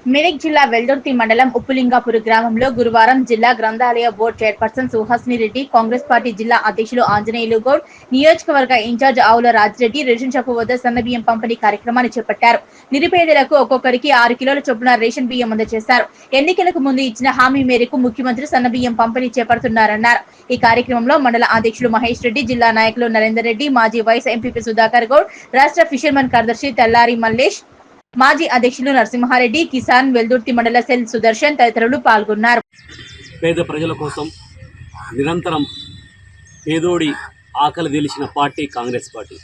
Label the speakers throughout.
Speaker 1: మెదక్ జిల్లా వెల్దుర్తి మండలం ఉప్పులింగాపూర్ గ్రామంలో గురువారం జిల్లా గ్రంథాలయ board chairperson Suhasini Reddy, Congress party జిల్లా అధ్యక్షులు ఆంజనేయులు గౌడ్, నియోజకవర్గ ఇన్ఛార్జ్ ఆవుల రాజిరెడ్డి రేషన్ షాపు వద్ద సన్నబియ్యం పంపిణీ కార్యక్రమాన్ని చేపట్టారు. నిరుపేదలకు ఒక్కొక్కరికి 6 కిలోల చొప్పున రేషన్ బియ్యం అందజేశారు. ఎన్నికలకు ముందు ఇచ్చిన హామీ మేరకు ముఖ్యమంత్రి సన్నబియ్యం పంపిణీ చేపడుతున్నారన్నారు. ఈ కార్యక్రమంలో మండల అధ్యక్షులు మహేష్ రెడ్డి, జిల్లా నాయకులు నరేందర్ రెడ్డి, మాజీ వైస్ ఎంపీపీ సుధాకర్ గౌడ్, రాష్ట్ర ఫిషర్మన్ కార్యదర్శి తెల్లారి మల్లేష్, మాజీ అధ్యక్షులు నరసింహారెడ్డి, కిసాన్ వెల్దుర్తి మండల సెల్ సుదర్శన్ తదితరులు పాల్గొన్నారు.
Speaker 2: పేద ప్రజల కోసం నిరంతరం పేదోడి ఆకలి తెలిసిన పార్టీ కాంగ్రెస్ పార్టీ.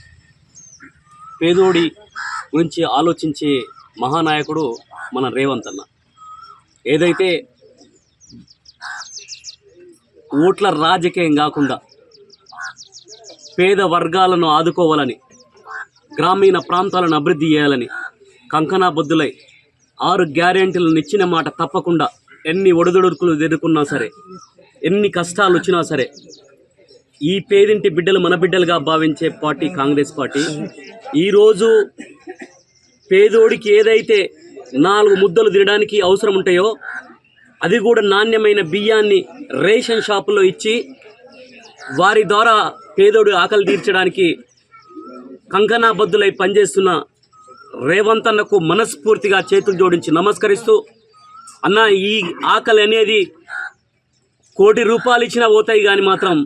Speaker 2: పేదోడి గురించి ఆలోచించే మహానాయకుడు మన రేవంత్ అన్న. ఏదైతే ఓట్ల రాజకీయం కాకుండా పేద వర్గాలను ఆదుకోవాలని, గ్రామీణ ప్రాంతాలను అభివృద్ధి చేయాలని కంకణబద్దులై 6 గ్యారెంటీలను ఇచ్చిన మాట తప్పకుండా ఎన్ని ఒడిదుడుకులు ఎదుర్కొన్నా సరే, ఎన్ని కష్టాలు వచ్చినా సరే, ఈ పేదింటి బిడ్డలు మన బిడ్డలుగా భావించే పార్టీ కాంగ్రెస్ పార్టీ. ఈరోజు పేదోడికి ఏదైతే 4 ముద్దలు తినడానికి అవసరం ఉంటాయో అది కూడా నాణ్యమైన బియ్యాన్ని రేషన్ షాపులో ఇచ్చి వారి ద్వారా పేదోడి ఆకలి తీర్చడానికి కంకణబద్దులై పనిచేస్తున్న రేవంత్ అన్నకు మనస్ఫూర్తిగా చేతులు జోడించి నమస్కరిస్తూ, అన్న ఈ ఆకలి అనేది 1 కోటి రూపాయలు ఇచ్చినా పోతాయి కానీ మాత్రం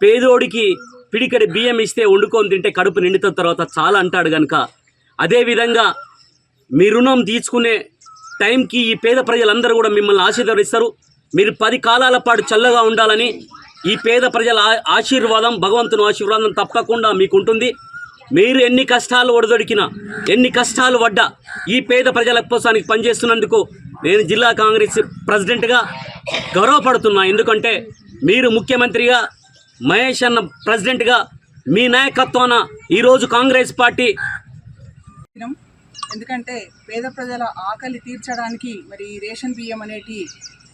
Speaker 2: పేదోడికి పిడికడి బియ్యం ఇస్తే వండుకొని తింటే కడుపు నిండిన తర్వాత చాలా అంటాడు కనుక, అదేవిధంగా మీ రుణం తీసుకునే టైంకి ఈ పేద ప్రజలందరూ కూడా మిమ్మల్ని ఆశీర్వదిస్తారు. మీరు 10 కాలాల పాటు చల్లగా ఉండాలని ఈ పేద ప్రజల ఆశీర్వాదం, భగవంతుని ఆశీర్వాదం తప్పకుండా మీకుంటుంది. మీరు ఎన్ని కష్టాలు ఒడదొడికినా, ఎన్ని కష్టాలు పడ్డా ఈ పేద ప్రజల కోసానికి పనిచేస్తున్నందుకు నేను జిల్లా కాంగ్రెస్ ప్రెసిడెంట్గా గౌరవపడుతున్నా. ఎందుకంటే మీరు ముఖ్యమంత్రిగా, మహేష్ అన్న ప్రెసిడెంట్గా మీ నాయకత్వాన ఈరోజు కాంగ్రెస్ పార్టీ.
Speaker 3: ఎందుకంటే పేద ప్రజల ఆకలి తీర్చడానికి మరి రేషన్ బియ్యం అనేటి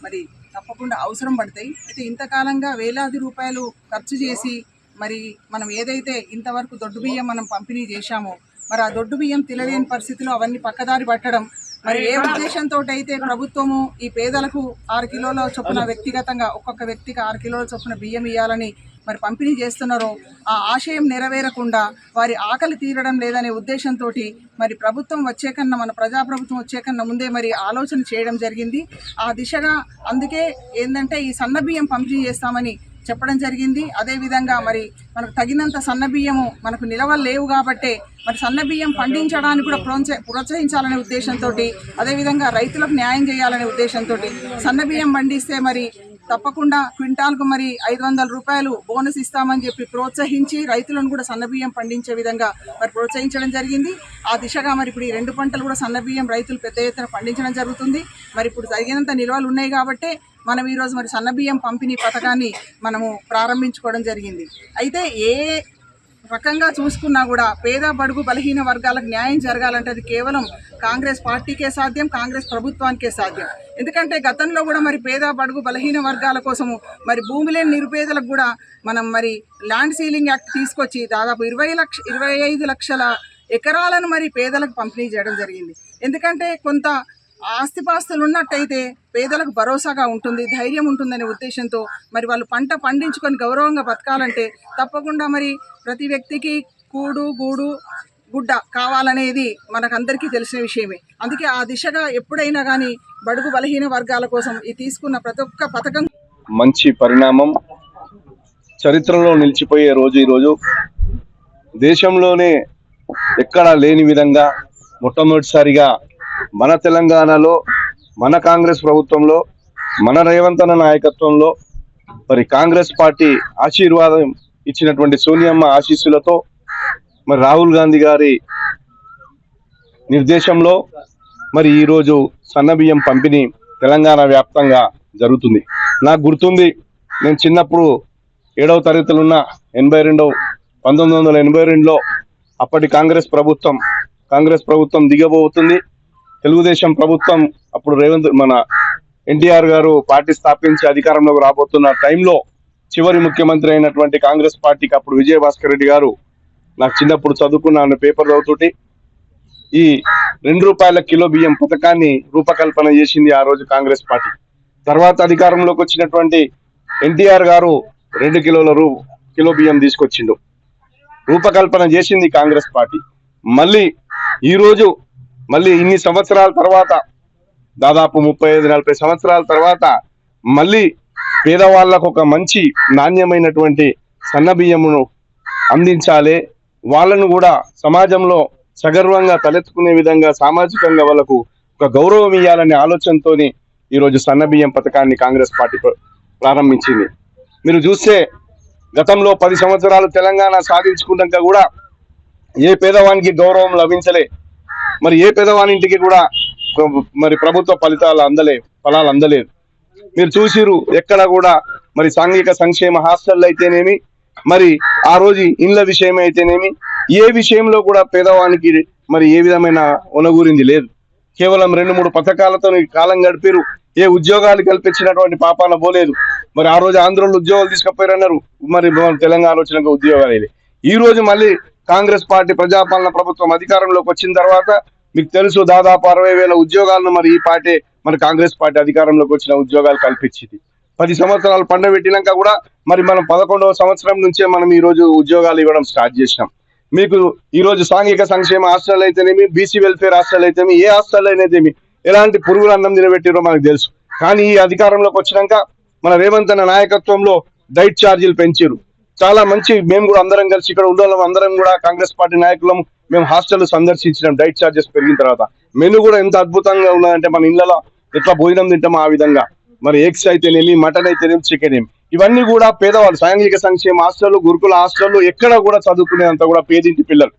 Speaker 3: మరి తప్పకుండా అవసరం పడతాయి. అయితే ఇంతకాలంగా వేలాది రూపాయలు ఖర్చు చేసి మరి మనం ఏదైతే ఇంతవరకు దొడ్డు బియ్యం మనం పంపిణీ చేశామో, మరి ఆ దొడ్డు బియ్యం తినలేని పరిస్థితిలో అవన్నీ పక్కదారి పట్టడం, మరి ఏ ఉద్దేశంతో అయితే ప్రభుత్వము ఈ పేదలకు 6 కిలోల చొప్పున వ్యక్తిగతంగా ఒక్కొక్క వ్యక్తికి 6 కిలోల చొప్పున బియ్యం ఇవ్వాలని మరి పంపిణీ చేస్తున్నారో, ఆ ఆశయం నెరవేరకుండా వారి ఆకలి తీరడం లేదనే ఉద్దేశంతో మరి ప్రభుత్వం వచ్చే కన్నా, మన ప్రజాప్రభుత్వం వచ్చే కన్నా ముందే మరి ఆలోచన చేయడం జరిగింది. ఆ దిశగా అందుకే ఏంటంటే ఈ సన్న బియ్యం పంపిణీ చేస్తామని చెప్పడం జరిగింది. అదేవిధంగా మరి మనకు తగినంత సన్నబియ్యము మనకు నిలవలు లేవు కాబట్టే మరి సన్నబియ్యం పండించడానికి కూడా ప్రోత్సహించాలనే ఉద్దేశంతో, అదేవిధంగా రైతులకు న్యాయం చేయాలనే ఉద్దేశంతో సన్నబియ్యం పండిస్తే మరి తప్పకుండా క్వింటాల్కు మరి 500 రూపాయలు బోనస్ ఇస్తామని చెప్పి ప్రోత్సహించి రైతులను కూడా సన్నబియ్యం పండించే విధంగా మరి ప్రోత్సహించడం జరిగింది. ఆ దిశగా మరి ఇప్పుడు ఈ 2 పంటలు కూడా సన్నబియ్యం రైతులు పెద్ద ఎత్తున పండించడం జరుగుతుంది. మరి ఇప్పుడు తగినంత నిల్వలు ఉన్నాయి కాబట్టి మనం ఈరోజు మరి సన్నబియ్యం పంపిణీ పథకాన్ని మనము ప్రారంభించుకోవడం జరిగింది. అయితే ఏ రకంగా చూసుకున్నా కూడా పేద బడుగు బలహీన వర్గాలకు న్యాయం జరగాలంటే అది కేవలం కాంగ్రెస్ పార్టీకే సాధ్యం, కాంగ్రెస్ ప్రభుత్వానికే సాధ్యం. ఎందుకంటే గతంలో కూడా మరి పేద బడుగు బలహీన వర్గాల కోసము మరి భూమి లేని నిరుపేదలకు కూడా మనం మరి ల్యాండ్ సీలింగ్ యాక్ట్ తీసుకొచ్చి దాదాపు 25 లక్షల ఎకరాలను మరి పేదలకు పంపిణీ చేయడం జరిగింది. ఎందుకంటే కొంత ఆస్తిపాస్తులు ఉన్నట్టయితే పేదలకు భరోసాగా ఉంటుంది, ధైర్యం ఉంటుందనే ఉద్దేశంతో మరి వాళ్ళు పంట పండించుకొని గౌరవంగా బతకాలంటే తప్పకుండా మరి ప్రతి వ్యక్తికి కూడు గూడు గుడ్డ కావాలనేది మనకందరికీ తెలిసిన విషయమే. అందుకే ఆ దిశగా ఎప్పుడైనా కానీ బడుగు బలహీన వర్గాల కోసం ఈ తీసుకున్న ప్రతి ఒక్క పథకం
Speaker 4: మంచి పరిణామం, చరిత్రలో నిలిచిపోయే రోజు ఈరోజు. దేశంలోనే ఎక్కడా లేని విధంగా మొట్టమొదటిసారిగా మన తెలంగాణలో, మన కాంగ్రెస్ ప్రభుత్వంలో, మన రేవంత్ అన్న నాయకత్వంలో మరి కాంగ్రెస్ పార్టీ ఆశీర్వాదం ఇచ్చినటువంటి సోనియమ్మ ఆశీస్సులతో మరి రాహుల్ గాంధీ గారి నిర్దేశంలో మరి ఈరోజు సన్నబియ్యం పంపిణీ తెలంగాణ వ్యాప్తంగా జరుగుతుంది. నాకు గుర్తుంది, నేను చిన్నప్పుడు 7వ తరగతిలో ఉన్న 1982లో అప్పటి కాంగ్రెస్ ప్రభుత్వం దిగబోతుంది. తెలుగుదేశం ప్రభుత్వం అప్పుడు మన ఎన్టీఆర్ గారు పార్టీ స్థాపించి అధికారంలోకి రాబోతున్న టైంలో చివరి ముఖ్యమంత్రి అయినటువంటి కాంగ్రెస్ పార్టీకి అప్పుడు విజయభాస్కర్ రెడ్డి గారు, నాకు చిన్నప్పుడు చదువుకున్న పేపర్ చదువుతుంటే, ఈ ₹2 కిలో బియ్యం పథకాన్ని రూపకల్పన చేసింది ఆ రోజు కాంగ్రెస్ పార్టీ. తర్వాత అధికారంలోకి వచ్చినటువంటి ఎన్టీఆర్ గారు 2 కిలో బియ్యం తీసుకొచ్చిండు. రూపకల్పన చేసింది కాంగ్రెస్ పార్టీ. మళ్ళీ ఈ రోజు ఇన్ని సంవత్సరాల తర్వాత, దాదాపు 35-40 సంవత్సరాల తర్వాత మళ్ళీ పేదవాళ్లకు ఒక మంచి నాణ్యమైనటువంటి సన్న బియ్యమును అందించాలి, వాళ్ళను కూడా సమాజంలో సగర్వంగా తలెత్తుకునే విధంగా సామాజికంగా వాళ్ళకు ఒక గౌరవం ఇవ్వాలనే ఆలోచనతోని ఈరోజు సన్న బియ్యం పథకాన్ని కాంగ్రెస్ పార్టీ ప్రారంభించింది. మీరు చూస్తే గతంలో 10 సంవత్సరాలు తెలంగాణ సాధించుకున్నాక కూడా ఏ పేదవానికి గౌరవం లభించలే. మరి ఏ పేదవాని ఇంటికి కూడా మరి ప్రభుత్వ ఫలాలు అందలేదు. మీరు చూసిరు ఎక్కడ కూడా మరి సాంఘిక సంక్షేమ హాస్టల్ అయితేనేమి, మరి ఆ రోజు ఇండ్ల విషయం అయితేనేమి, ఏ విషయంలో కూడా పేదవానికి మరి ఏ విధమైన ఒనగూరింది లేదు. కేవలం 2-3 పథకాలతో కాలం గడిపారు. ఏ ఉద్యోగాలు కల్పించినటువంటి పాపాన పోలేదు. మరి ఆ రోజు ఆంధ్రలో ఉద్యోగాలు తీసుకుపోయారు అన్నారు, మరి తెలంగాణ వచ్చినాక ఉద్యోగాలు. ఈ రోజు మళ్ళీ కాంగ్రెస్ పార్టీ ప్రజాపాలన ప్రభుత్వం అధికారంలోకి వచ్చిన తర్వాత మీకు తెలుసు దాదాపు 60,000 ఉద్యోగాలను మరి ఈ పార్టీ మరి కాంగ్రెస్ పార్టీ అధికారంలోకి వచ్చిన ఉద్యోగాలు కల్పించింది. 10 సంవత్సరాలు పండబెట్టినాక కూడా మరి మనం 11వ సంవత్సరం నుంచే మనం ఈ రోజు ఉద్యోగాలు ఇవ్వడం స్టార్ట్ చేసినాం. మీకు ఈ రోజు సాంఘిక సంక్షేమ హాస్టల్ అయితేనేమి, బీసీ వెల్ఫేర్ హాస్టల్ అయితేమి, ఏ హాస్టల్ అయితేమి ఎలాంటి పురుగులు అన్నం తినబెట్టిరో మనకు తెలుసు. కానీ ఈ అధికారంలోకి వచ్చినాక మన రేవంత్ అన్న నాయకత్వంలో డైట్ ఛార్జీలు పెంచారు. చాలా మంచి, మేము కూడా అందరం కలిసి ఇక్కడ ఉండాలం, అందరం కూడా కాంగ్రెస్ పార్టీ నాయకులం మేము హాస్టల్ సందర్శించినాం. డైట్ ఛార్జెస్ పెరిగిన తర్వాత మెను కూడా ఎంత అద్భుతంగా ఉన్నదంటే మన ఇళ్లలో ఎట్లా భోజనం తింటామో ఆ విధంగా, మరి ఎగ్స్ అయితేనేమి, మటన్ అయితేనేమి, చికెన్ ఏమి, ఇవన్నీ కూడా పేదవాళ్ళు సాంఘిక సంక్షేమ హాస్టల్, గురుకుల హాస్టల్ ఎక్కడ కూడా చదువుకునేంత కూడా పేదింటి పిల్లలు,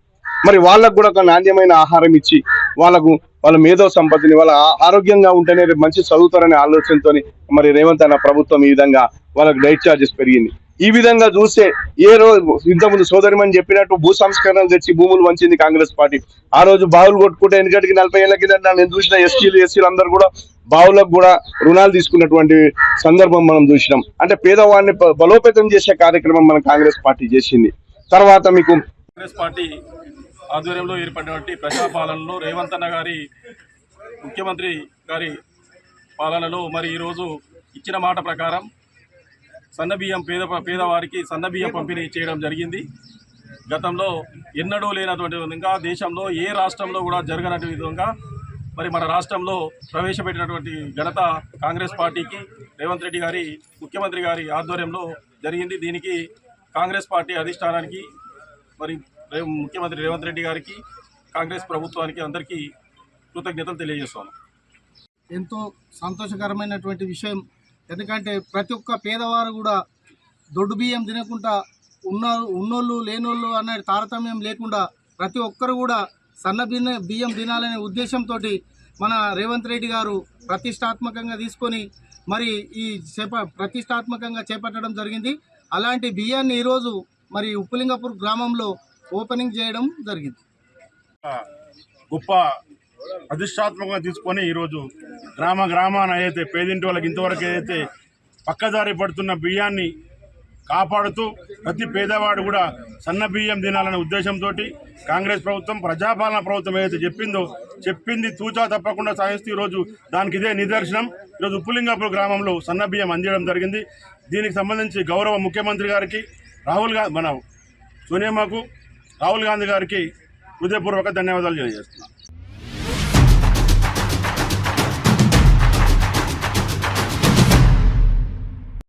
Speaker 4: మరి వాళ్ళకు కూడా ఒక నాణ్యమైన ఆహారం ఇచ్చి వాళ్ళ మేధో సంపత్తిని, వాళ్ళ ఆరోగ్యంగా ఉంటేనే మంచి చదువుతారనే ఆలోచనతో మరి రేవంత్ అన్న ప్రభుత్వం ఈ విధంగా వాళ్ళకి డైట్ ఛార్జెస్ పెరిగింది. ఈ విధంగా చూస్తే ఏ రోజు ఇంతకుముందు సోదరిమని చెప్పినట్టు భూ సంస్కరణలు తెచ్చి భూములు వంచింది కాంగ్రెస్ పార్టీ. ఆ రోజు బావులు కొట్టుకుంటే ఎందుకంటే 40 ఏళ్ల కింద నేను చూసిన ఎస్సీలు అందరూ కూడా బావులకు కూడా రుణాలు తీసుకున్నటువంటి సందర్భం మనం చూసినాం. అంటే పేదవాడిని బలోపేతం చేసే కార్యక్రమం మన కాంగ్రెస్ పార్టీ చేసింది. తర్వాత మీకు
Speaker 5: కాంగ్రెస్ పార్టీ ఆధ్వర్యంలో ఏర్పడినటువంటి ప్రజాపాలనలో రేవంత్ అన్న గారి ముఖ్యమంత్రి గారి పాలనలో మరి ఈరోజు ఇచ్చిన మాట ప్రకారం సన్నబియ్యం పేదవారికి సన్నబియ్యం పంపిణీ చేయడం జరిగింది. గతంలో ఎన్నడూ లేనటువంటి విధంగా దేశంలో ఏ రాష్ట్రంలో కూడా జరగనటువంటి విధంగా మరి మన రాష్ట్రంలో ప్రవేశపెట్టినటువంటి ఘనత కాంగ్రెస్ పార్టీకి, రేవంత్ రెడ్డి గారి ముఖ్యమంత్రి గారి ఆధ్వర్యంలో జరిగింది. దీనికి కాంగ్రెస్ పార్టీ అధిష్టానానికి, మరి ముఖ్యమంత్రి రేవంత్ రెడ్డి గారికి, కాంగ్రెస్ ప్రభుత్వానికి అందరికీ కృతజ్ఞతలు తెలియజేస్తాను.
Speaker 6: ఎంతో సంతోషకరమైనటువంటి విషయం. ఎందుకంటే ప్రతి ఒక్క పేదవారు కూడా దొడ్డు బియ్యం తినకుండా ఉన్నోళ్ళు లేనోళ్ళు అనే తారతమ్యం లేకుండా ప్రతి ఒక్కరు కూడా సన్న బియ్యం తినాలనే ఉద్దేశంతో మన రేవంత్ రెడ్డి గారు ప్రతిష్టాత్మకంగా తీసుకొని మరి ప్రతిష్టాత్మకంగా చేపట్టడం జరిగింది. అలాంటి బియ్యాన్ని ఈరోజు మరి ఉప్పులింగపూర్ గ్రామంలో ఓపెనింగ్ చేయడం జరిగింది.
Speaker 7: గొప్ప ప్రతిష్టాత్మకంగా తీసుకొని ఈరోజు గ్రామాన ఏదైతే పేదింటి వాళ్ళకి ఇంతవరకు ఏదైతే పక్కదారి పడుతున్న బియ్యాన్ని కాపాడుతూ ప్రతి పేదవాడు కూడా సన్న బియ్యం తినాలనే ఉద్దేశంతో కాంగ్రెస్ ప్రభుత్వం ప్రజాపాలన ప్రభుత్వం ఏదైతే చెప్పింది తూచా తప్పకుండా సాగిస్తూ ఈరోజు దానికి ఇదే నిదర్శనం. ఈరోజు ఉప్పులింగపూర్ గ్రామంలో సన్న బియ్యం అందించడం జరిగింది. దీనికి సంబంధించి గౌరవ ముఖ్యమంత్రి గారికి, మన సోనియమ్మకు, రాహుల్ గాంధీ గారికి హృదయపూర్వక ధన్యవాదాలు తెలియజేస్తున్నాను.